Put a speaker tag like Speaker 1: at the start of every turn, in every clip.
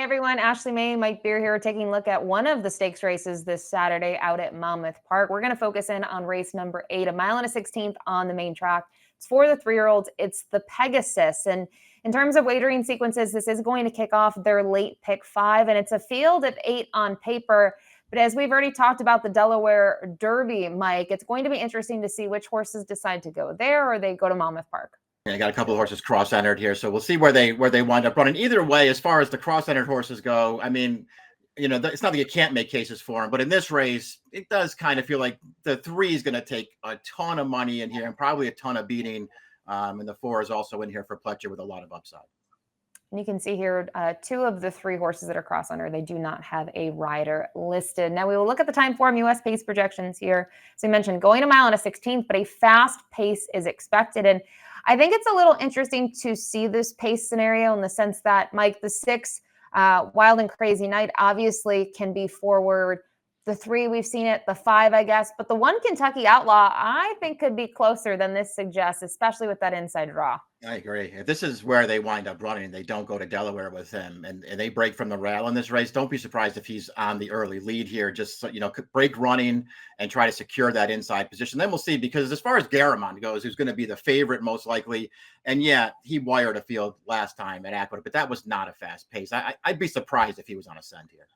Speaker 1: everyone. Ashley May, Mike Beer here, taking a look at one of the stakes races this Saturday out at Monmouth Park. We're going to focus in on race number 8, a mile and a 16th on the main track. It's for the 3-year-olds. It's the Pegasus. And in terms of wagering sequences, this is going to kick off their late pick 5, and it's a field of 8 on paper. But as we've already talked about the Delaware Derby, Mike, it's going to be interesting to see which horses decide to go there or they go to Monmouth Park.
Speaker 2: Yeah, I got a couple of horses cross-entered here, so we'll see where they wind up running. Either way, as far as the cross-entered horses go, I mean, you know, it's not that you can't make cases for them, but in this race, it does kind of feel like the 3 is going to take a ton of money in here and probably a ton of beating. And the 4 is also in here for Pletcher with a lot of upside.
Speaker 1: And you can see here 2 of the 3 horses that are cross-under, they do not have a rider listed. Now we will look at the time form US pace projections here. So we mentioned going a mile and a 16th, but a fast pace is expected. And I think it's a little interesting to see this pace scenario in the sense that, Mike, the 6 Wild and Crazy Night obviously can be forward. The 3, we've seen it, the 5, I guess, but the 1 Kentucky Outlaw, I think could be closer than this suggests, especially with that inside draw.
Speaker 2: I agree. If this is where they wind up running, they don't go to Delaware with him and they break from the rail in this race. Don't be surprised if he's on the early lead here. Just, you know, break running and try to secure that inside position. Then we'll see, because as far as Garamond goes, who's going to be the favorite most likely. And yeah, he wired a field last time at Aqueduct, but that was not a fast pace. I'd be surprised if he was on a scent here.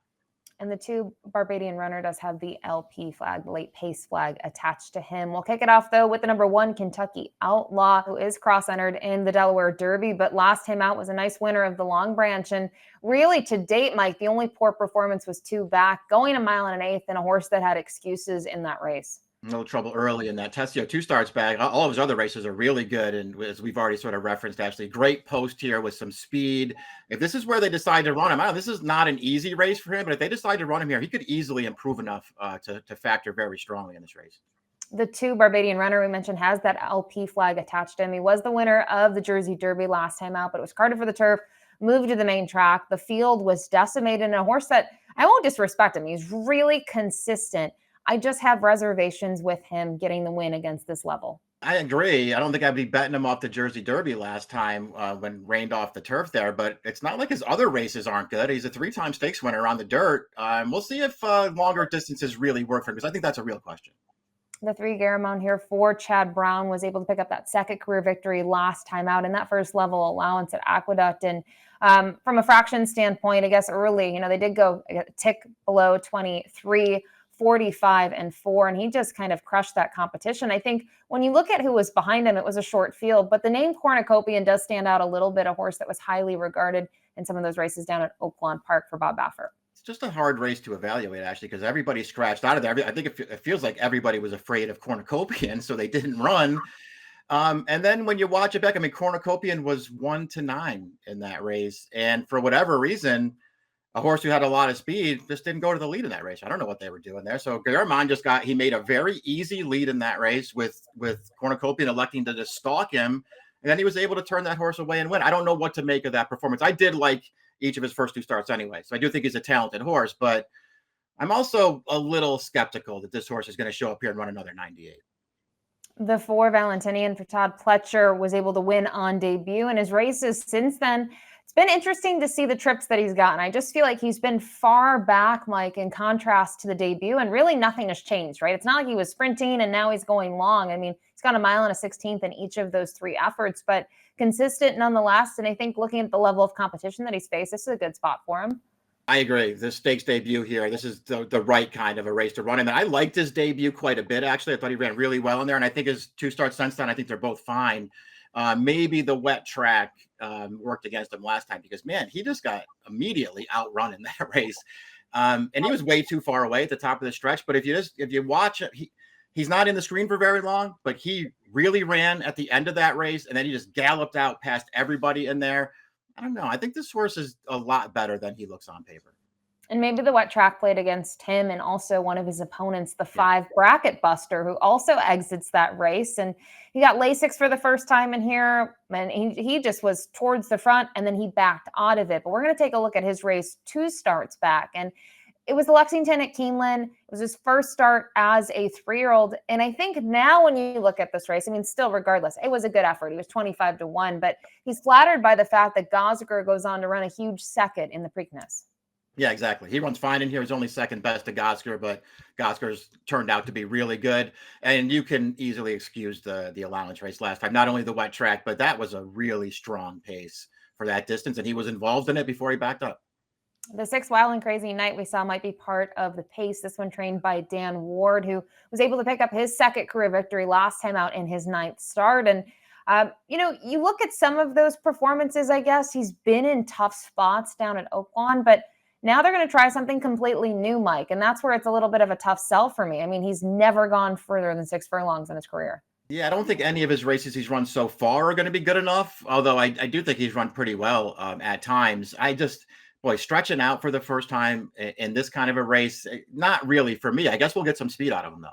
Speaker 1: And the 2 Barbadian runner does have the LP flag, the late pace flag, attached to him. We'll kick it off, though, with the number 1 Kentucky Outlaw, who is cross-entered in the Delaware Derby, but last time out was a nice winner of the Long Branch. And really, to date, Mike, the only poor performance was 2 back, going a mile and an 1/8, and a horse that had excuses in that race.
Speaker 2: A little trouble early in that. Tessio 2 starts back. All of his other races are really good. And as we've already sort of referenced, actually, great post here with some speed. If this is where they decide to run him, this is not an easy race for him, but if they decide to run him here, he could easily improve enough to factor very strongly in this race.
Speaker 1: The 2 Barbadian runner we mentioned has that LP flag attached to him. He was the winner of the Jersey Derby last time out, but it was carded for the turf, moved to the main track. The field was decimated, and a horse that I won't disrespect him. He's really consistent. I just have reservations with him getting the win against this level.
Speaker 2: I agree. I don't think I'd be betting him off the Jersey Derby last time when rained off the turf there, but it's not like his other races aren't good. He's a 3-time stakes winner on the dirt. We'll see if longer distances really work for him, because I think that's a real question.
Speaker 1: The 3 Garamond here for Chad Brown was able to pick up that 2nd career victory last time out in that first level allowance at Aqueduct. And from a fraction standpoint, I guess early, you know, they did go a tick below 23, 45 and 4, and he just kind of crushed that competition. I think when you look at who was behind him, it was a short field, but the name Cornicopian does stand out a little bit, a horse that was highly regarded in some of those races down at Outlaw Park for Bob Baffert.
Speaker 2: It's just a hard race to evaluate, actually, because everybody scratched out of there. I think it feels like everybody was afraid of Cornicopian, so they didn't run. And then when you watch it back, I mean, Cornicopian was 1-9 in that race, and for whatever reason, a horse who had a lot of speed just didn't go to the lead in that race. I don't know what they were doing there. So Garamond he made a very easy lead in that race with Cornicopian electing to just stalk him. And then he was able to turn that horse away and win. I don't know what to make of that performance. I did like each of his first 2 starts anyway. So I do think he's a talented horse, but I'm also a little skeptical that this horse is going to show up here and run another 98.
Speaker 1: The 4 Valentinian for Todd Pletcher was able to win on debut, and his races since then, it's been interesting to see the trips that he's gotten. I just feel like he's been far back, Mike, in contrast to the debut, and really nothing has changed, right? It's not like he was sprinting and now he's going long. I mean, he's got a mile and a 16th in each of those 3 efforts, but consistent nonetheless. And I think looking at the level of competition that he's faced, this is a good spot for him.
Speaker 2: I agree. This stakes debut here, this is the right kind of a race to run him. And I liked his debut quite a bit, actually. I thought he ran really well in there, and I think his 2 starts since then, I think they're both fine. Maybe the wet track worked against him last time, because, man, he just got immediately outrun in that race. And he was way too far away at the top of the stretch. But if you watch it, he's not in the screen for very long, but he really ran at the end of that race, and then he just galloped out past everybody in there. I don't know. I think this horse is a lot better than he looks on paper.
Speaker 1: And maybe the wet track played against him and also one of his opponents, the 5 Bracket Buster, who also exits that race. And he got Lasix for the first time in here, and he just was towards the front, and then he backed out of it. But we're going to take a look at his race 2 starts back. And It was the Lexington at Keeneland. It was his first start as a 3-year-old. And I think now when you look at this race, I mean, still regardless, it was a good effort. He was 25-1, but he's flattered by the fact that Gosger goes on to run a huge second in the Preakness.
Speaker 2: Yeah, exactly. He runs fine in here. He's only second best to Gosger, but Gosger's turned out to be really good. And you can easily excuse the allowance race last time. Not only the wet track, but that was a really strong pace for that distance. And he was involved in it before he backed up.
Speaker 1: The 6 Wild and Crazy Night we saw might be part of the pace. This one trained by Dan Ward, who was able to pick up his second career victory last time out in his 9th start. And, you look at some of those performances, I guess. He's been in tough spots down at Oaklawn, but now they're going to try something completely new, Mike. And that's where it's a little bit of a tough sell for me. I mean, he's never gone further than 6 furlongs in his career.
Speaker 2: Yeah, I don't think any of his races he's run so far are going to be good enough, although I do think he's run pretty well at times. Boy, stretching out for the first time in this kind of a race, not really for me. I guess we'll get some speed out of him, though.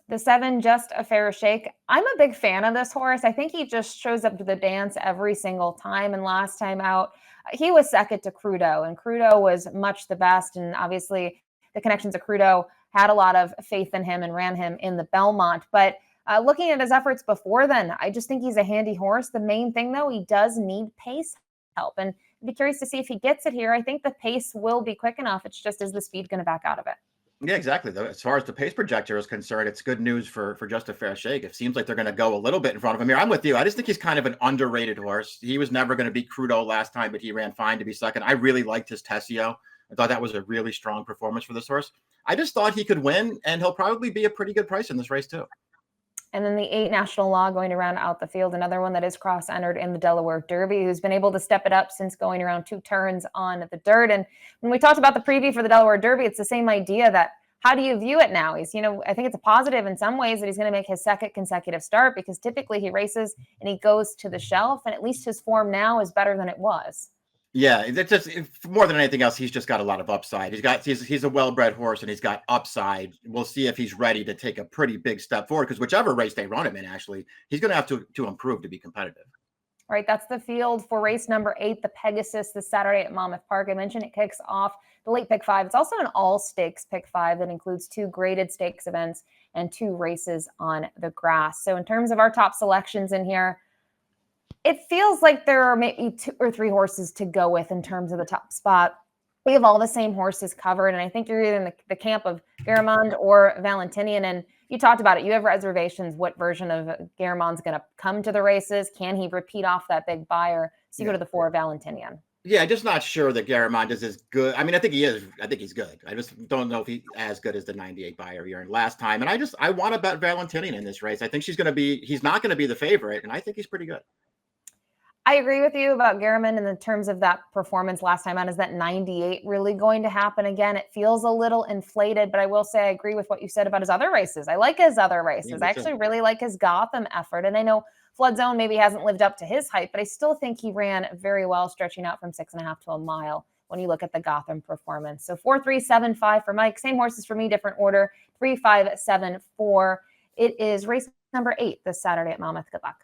Speaker 1: The 7, Just a Fair Shake. I'm a big fan of this horse. I think he just shows up to the dance every single time. And last time out, he was second to Crudo, and Crudo was much the best. And obviously, the connections of Crudo had a lot of faith in him and ran him in the Belmont. But looking at his efforts before then, I just think he's a handy horse. The main thing, though, he does need pace help. And I'd be curious to see if he gets it here. I think the pace will be quick enough. It's just, is the speed going to back out of it?
Speaker 2: Yeah, exactly. As far as the pace projector is concerned, it's good news for Just a Fair Shake. It seems like they're going to go a little bit in front of him here. I'm with you. I just think he's kind of an underrated horse. He was never going to beat Crudo last time, but he ran fine to be second. I really liked his Tessio. I thought that was a really strong performance for this horse. I just thought he could win, and he'll probably be a pretty good price in this race too.
Speaker 1: And then the 8, National Law, going to round out the field. Another one that is cross-entered in the Delaware Derby, who's been able to step it up since going around 2 turns on the dirt. And when we talked about the preview for the Delaware Derby, it's the same idea that how do you view it now? He's, I think it's a positive in some ways that he's going to make his second consecutive start, because typically he races and he goes to the shelf, and at least his form now is better than it was.
Speaker 2: Yeah, it's just more than anything else, he's just got a lot of upside. He's a well-bred horse, and he's got upside. We'll see if he's ready to take a pretty big step forward, because whichever race they run him in, actually, he's going to have to improve to be competitive.
Speaker 1: All right, that's the field for race number 8, the Pegasus, this Saturday at Monmouth Park. I mentioned it kicks off the late pick 5. It's also an all-stakes pick 5 that includes 2 graded stakes events and 2 races on the grass. So in terms of our top selections in here, it feels like there are maybe 2 or 3 horses to go with in terms of the top spot. We have all the same horses covered, and I think you're either in the camp of Garamond or Valentinian. And you talked about it. You have reservations. What version of Garamond's going to come to the races? Can he repeat off that big buyer? So you go to the 4, Valentinian.
Speaker 2: Yeah, just not sure that Garamond is as good. I mean, I think he is. I think he's good. I just don't know if he's as good as the 98 buyer he earned last time. And I want to bet Valentinian in this race. I think he's not going to be the favorite, and I think he's pretty good.
Speaker 1: I agree with you about Garamond in the terms of that performance last time out. Is that 98 really going to happen again? It feels a little inflated, but I will say I agree with what you said about his other races. I like his other races. I actually really like his Gotham effort. And I know Flood Zone maybe hasn't lived up to his hype, but I still think he ran very well, stretching out from 6.5 to a mile when you look at the Gotham performance. So 4, 3, 7, 5 for Mike. Same horses for me, different order. 3, 5, 7, 4. It is race number 8 this Saturday at Monmouth. Good luck.